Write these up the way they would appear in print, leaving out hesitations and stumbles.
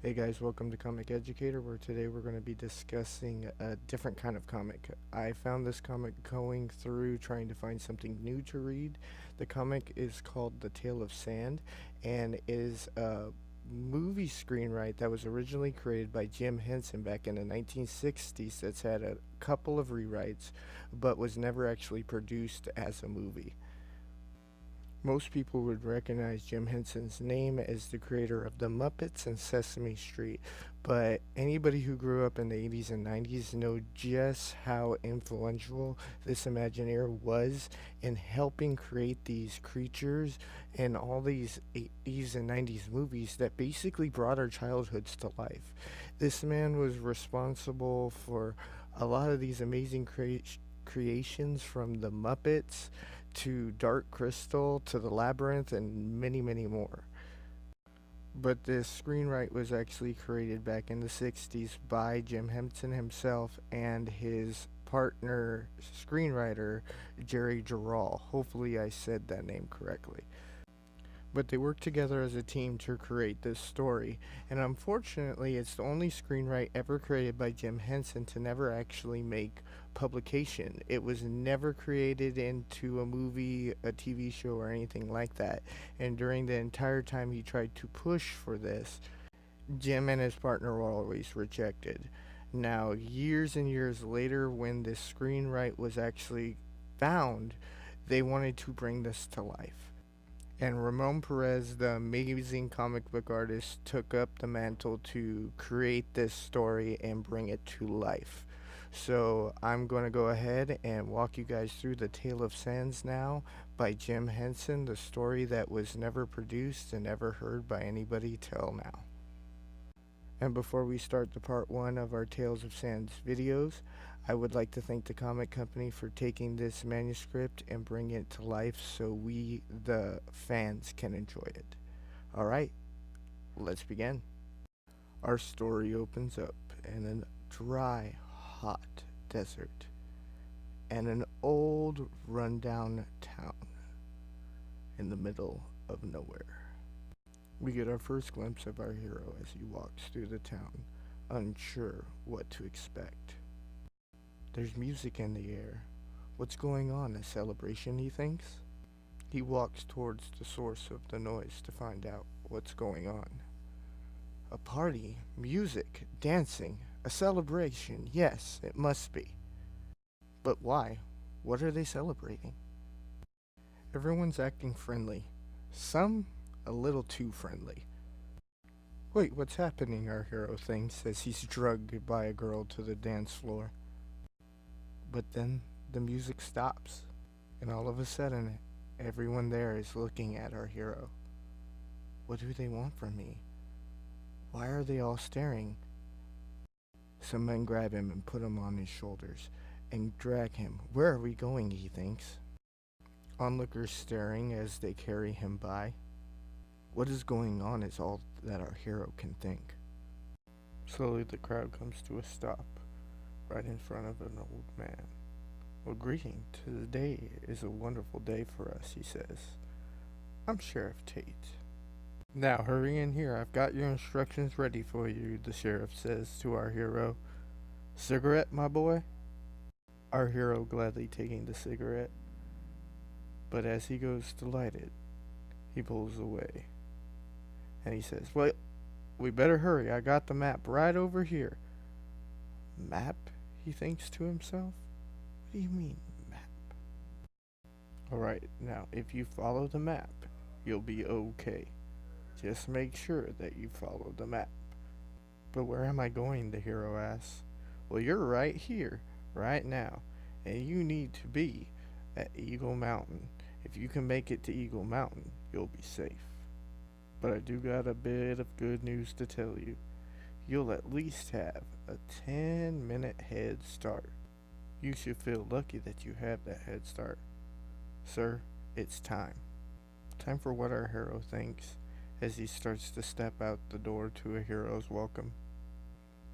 Hey guys, welcome to Comic Educator, where today we're going to be discussing a different kind of comic. I found this comic going through trying to find something new to read. The comic is called The Tale of Sand and is a movie screenwrite that was originally created by Jim Henson back in the 1960s that's had a couple of rewrites but was never actually produced as a movie. Most people would recognize Jim Henson's name as the creator of The Muppets and Sesame Street, but anybody who grew up in the 80s and 90s know just how influential this Imagineer was in helping create these creatures and all these 80s and 90s movies that basically brought our childhoods to life. This man was responsible for a lot of these amazing creations, from The Muppets to Dark Crystal to The Labyrinth and many, many more. But this screenwrite was actually created back in the 60s by Jim Henson himself and his partner screenwriter, Jerry Jarrell. Hopefully I said that name correctly. But they worked together as a team to create this story, and unfortunately it's the only screenwrite ever created by Jim Henson to never actually make publication. It was never created into a movie, a TV show, or anything like that, and during the entire time he tried to push for this, Jim and his partner were always rejected. Now, years and years later, when this screenwrite was actually found, they wanted to bring this to life. And Ramon Perez, the amazing comic book artist, took up the mantle to create this story and bring it to life. So I'm going to go ahead and walk you guys through The Tale of Sands now by Jim Henson, the story that was never produced and never heard by anybody till now. And before we start the part 1 of our Tales of Sands videos, I would like to thank the comic company for taking this manuscript and bringing it to life so we, the fans, can enjoy it. Alright, let's begin. Our story opens up in a dry, hot desert and an old, rundown town in the middle of nowhere. We get our first glimpse of our hero as he walks through the town, unsure what to expect. There's music in the air. What's going on? A celebration, he thinks? He walks towards the source of the noise to find out what's going on. A party, music, dancing, a celebration. Yes, it must be. But why? What are they celebrating? Everyone's acting friendly. Some a little too friendly. Wait, what's happening? Our hero thinks as he's drugged by a girl to the dance floor. But then the music stops, and all of a sudden, everyone there is looking at our hero. What do they want from me? Why are they all staring? Some men grab him and put him on his shoulders and drag him. Where are we going, he thinks. Onlookers staring as they carry him by. What is going on is all that our hero can think. Slowly the crowd comes to a stop, right in front of an old man. Well, greeting. Today is a wonderful day for us, he says. I'm Sheriff Tate. Now hurry in here, I've got your instructions ready for you, the sheriff says to our hero. Cigarette, my boy? Our hero gladly taking the cigarette, but as he goes to light it, he pulls away. And he says, well, we better hurry. I got the map right over here. Map? He thinks to himself. What do you mean, map? Alright, now, if you follow the map, you'll be okay. Just make sure that you follow the map. But where am I going? The hero asks. Well, you're right here, right now, and you need to be at Eagle Mountain. If you can make it to Eagle Mountain, you'll be safe. But I do got a bit of good news to tell you. You'll at least have a 10-minute head start. You should feel lucky that you have that head start. Sir, it's time. Time for what our hero thinks as he starts to step out the door to a hero's welcome.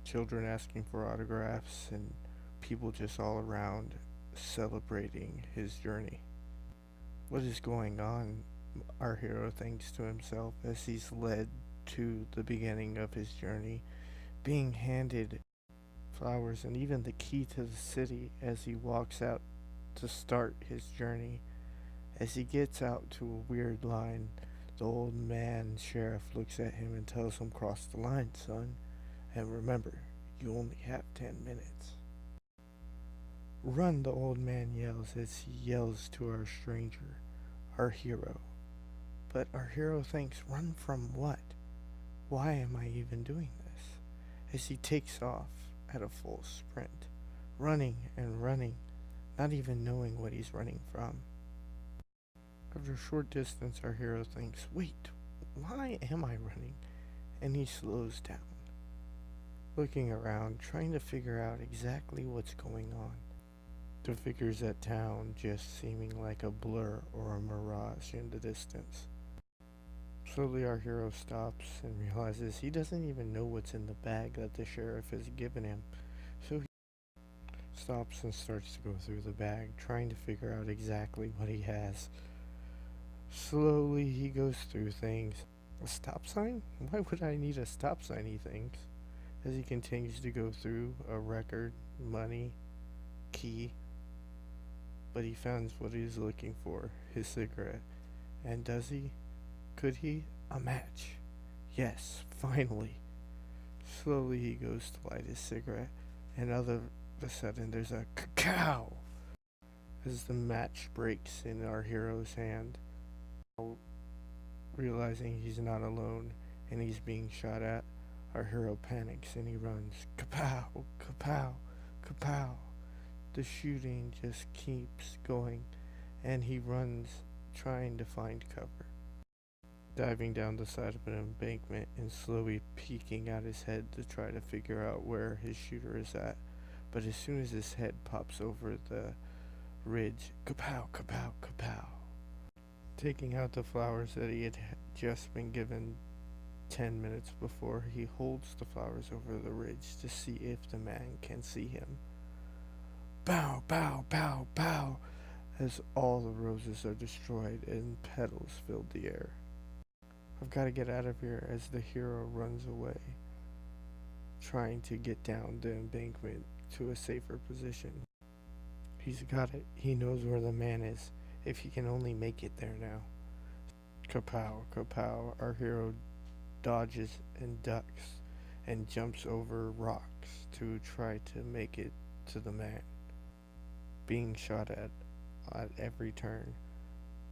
Children asking for autographs and people just all around celebrating his journey. What is going on? Our hero thinks to himself as he's led to the beginning of his journey, being handed flowers and even the key to the city as he walks out to start his journey. As he gets out to a weird line, the old man sheriff looks at him and tells him, "Cross the line, son, and remember, you only have 10 minutes. Run, the old man yells as he yells to our stranger, our hero. But our hero thinks, run from what? Why am I even doing this? As he takes off at a full sprint, running and running, not even knowing what he's running from. After a short distance, our hero thinks, wait, why am I running? And he slows down, looking around, trying to figure out exactly what's going on. The figures at town just seeming like a blur or a mirage in the distance. Slowly our hero stops and realizes he doesn't even know what's in the bag that the sheriff has given him. So he stops and starts to go through the bag, trying to figure out exactly what he has. Slowly he goes through things. A stop sign? Why would I need a stop sign, he thinks, as he continues to go through a record, money, key. But he finds what he's looking for, his cigarette. And does he? Could he? A match. Yes, finally. Slowly he goes to light his cigarette, and all of a sudden there's a cow as the match breaks in our hero's hand. Realizing he's not alone and he's being shot at, our hero panics and he runs. Kapow, kapow, kapow. The shooting just keeps going, and he runs trying to find cover. Diving down the side of an embankment and slowly peeking out his head to try to figure out where his shooter is at. But as soon as his head pops over the ridge, kapow, kapow, kapow. Taking out the flowers that he had just been given 10 minutes before, he holds the flowers over the ridge to see if the man can see him. Bow, bow, bow, bow, as all the roses are destroyed and petals fill the air. I've got to get out of here as the hero runs away, trying to get down the embankment to a safer position. He's got it. He knows where the man is, if he can only make it there now. Kapow, kapow, our hero dodges and ducks and jumps over rocks to try to make it to the man, being shot at every turn.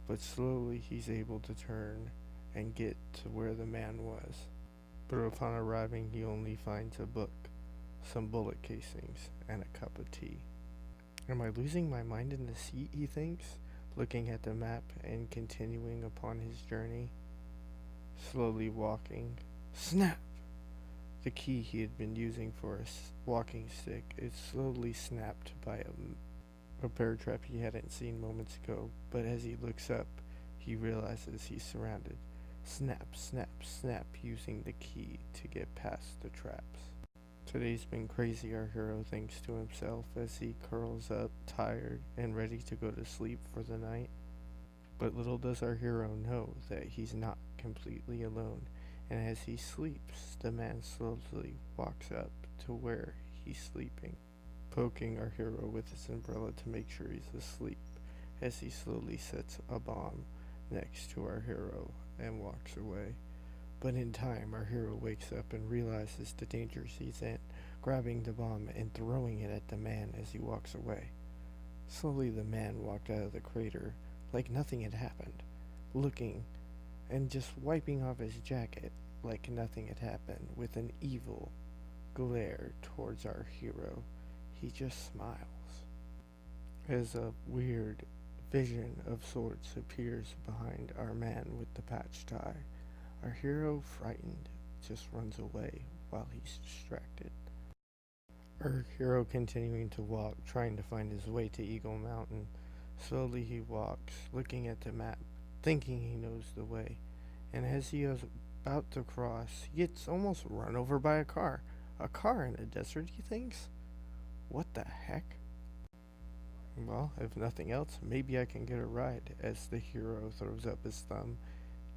But slowly he's able to turn and get to where the man was. But upon arriving, he only finds a book, some bullet casings, and a cup of tea. Am I losing my mind in the seat, he thinks, looking at the map and continuing upon his journey. Slowly walking. Snap! The key he had been using for a walking stick is slowly snapped by a bear trap he hadn't seen moments ago, but as he looks up, he realizes he's surrounded. Snap, snap, snap, using the key to get past the traps. Today's been crazy, our hero thinks to himself as he curls up, tired and ready to go to sleep for the night. But little does our hero know that he's not completely alone, and as he sleeps, the man slowly walks up to where he's sleeping, poking our hero with his umbrella to make sure he's asleep, as he slowly sets a bomb next to our hero and walks away. But in time, our hero wakes up and realizes the dangers he's in, grabbing the bomb and throwing it at the man as he walks away. Slowly the man walked out of the crater like nothing had happened, looking and just wiping off his jacket like nothing had happened, with an evil glare towards our hero. He just smiles as a weird vision of sorts appears behind our man with the patched tie. Our hero, frightened, just runs away while he's distracted. Our hero continuing to walk, trying to find his way to Eagle Mountain. Slowly he walks, looking at the map, thinking he knows the way. And as he is about to cross, he gets almost run over by a car. A car in the desert, he thinks? What the heck? Well, if nothing else, maybe I can get a ride, as the hero throws up his thumb,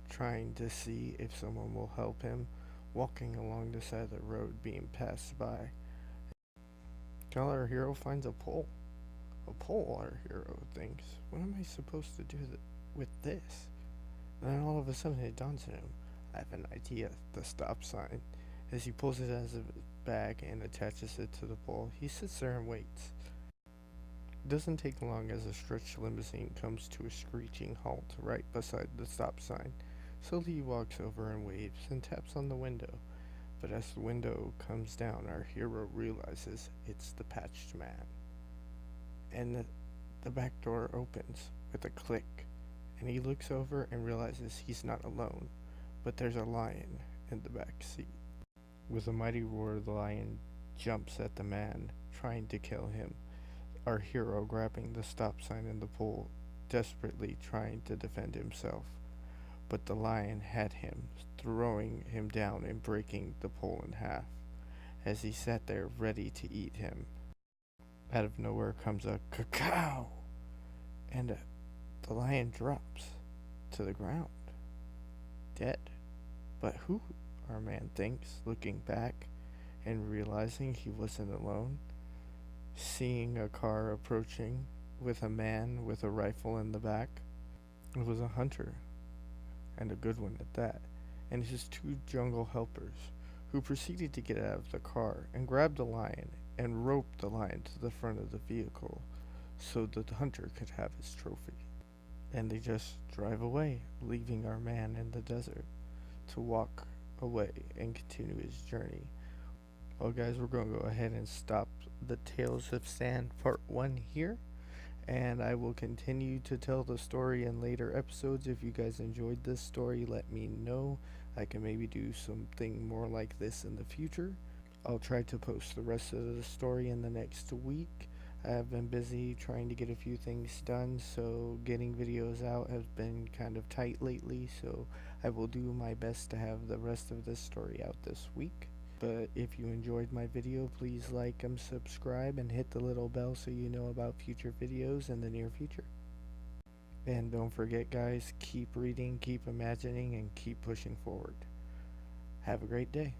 trying to see if someone will help him, walking along the side of the road being passed by. Until our hero finds a pole. A pole, our hero thinks. What am I supposed to do with this? And then all of a sudden it dawns on him. I have an idea. The stop sign. As he pulls it out of his bag and attaches it to the pole, he sits there and waits. It doesn't take long as a stretched limousine comes to a screeching halt right beside the stop sign. Slowly he walks over and waves and taps on the window. But as the window comes down, our hero realizes it's the patched man. And the back door opens with a click, and he looks over and realizes he's not alone, but there's a lion in the back seat. With a mighty roar, the lion jumps at the man, trying to kill him. Our hero grabbing the stop sign and the pole, desperately trying to defend himself. But the lion had him, throwing him down and breaking the pole in half. As he sat there ready to eat him, out of nowhere comes a cacao, and the lion drops to the ground, dead. But who? Our man thinks, looking back and realizing he wasn't alone, seeing a car approaching with a man with a rifle in the back. It was a hunter, and a good one at that, and his two jungle helpers, who proceeded to get out of the car and grab the lion and rope the lion to the front of the vehicle so that the hunter could have his trophy. And they just drive away, leaving our man in the desert to walk away and continue his journey. Well, guys, we're going to go ahead and stop the Tales of Sand Part 1 here, and I will continue to tell the story in later episodes. If you guys enjoyed this story, let me know. I can maybe do something more like this in the future. I'll try to post the rest of the story in the next week. I have been busy trying to get a few things done, so getting videos out has been kind of tight lately, so I will do my best to have the rest of this story out this week. But if you enjoyed my video, please like and subscribe and hit the little bell so you know about future videos in the near future. And don't forget, guys, keep reading, keep imagining, and keep pushing forward. Have a great day.